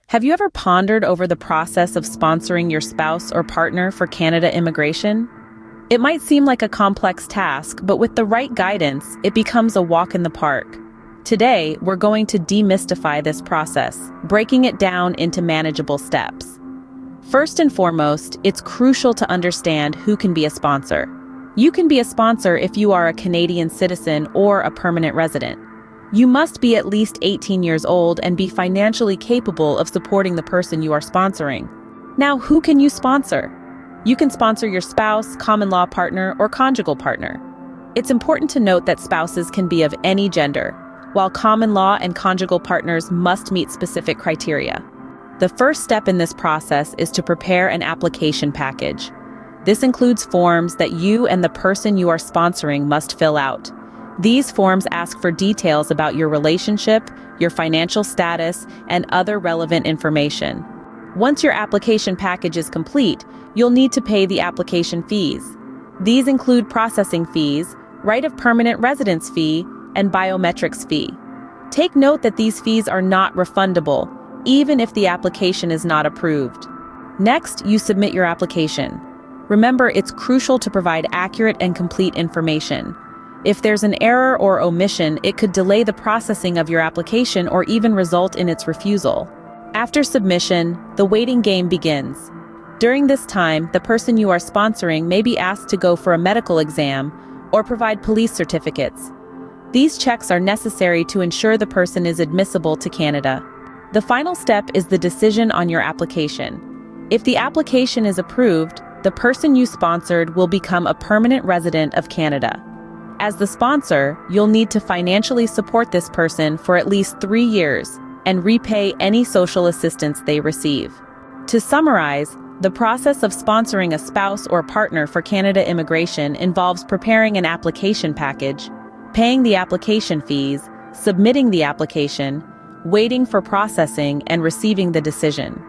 Have you ever pondered over the process of sponsoring your spouse or partner for Canada immigration? It might seem like a complex task, but with the right guidance, it becomes a walk in the park. Today, we're going to demystify this process, breaking it down into manageable steps. First and foremost, it's crucial to understand who can be a sponsor. You can be a sponsor if you are a Canadian citizen or a permanent resident. You must be at least 18 years old and be financially capable of supporting the person you are sponsoring. Now, who can you sponsor? You can sponsor your spouse, common law partner, or conjugal partner. It's important to note that spouses can be of any gender, while common law and conjugal partners must meet specific criteria. The first step in this process is to prepare an application package. This includes forms that you and the person you are sponsoring must fill out. These forms ask for details about your relationship, your financial status, and other relevant information. Once your application package is complete, you'll need to pay the application fees. These include processing fees, right of permanent residence fee, and biometrics fee. Take note that these fees are not refundable, even if the application is not approved. Next, you submit your application. Remember, it's crucial to provide accurate and complete information. If there's an error or omission, it could delay the processing of your application or even result in its refusal. After submission, the waiting game begins. During this time, the person you are sponsoring may be asked to go for a medical exam or provide police certificates. These checks are necessary to ensure the person is admissible to Canada. The final step is the decision on your application. If the application is approved, the person you sponsored will become a permanent resident of Canada. As the sponsor, you'll need to financially support this person for at least 3 years and repay any social assistance they receive. To summarize, the process of sponsoring a spouse or partner for Canada immigration involves preparing an application package, paying the application fees, submitting the application, waiting for processing, and receiving the decision.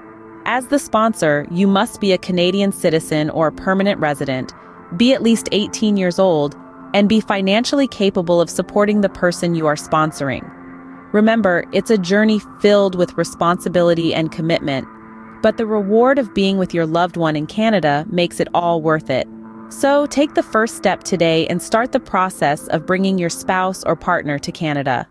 As the sponsor, you must be a Canadian citizen or permanent resident, be at least 18 years old, and be financially capable of supporting the person you are sponsoring. Remember, it's a journey filled with responsibility and commitment, but the reward of being with your loved one in Canada makes it all worth it. So take the first step today and start the process of bringing your spouse or partner to Canada.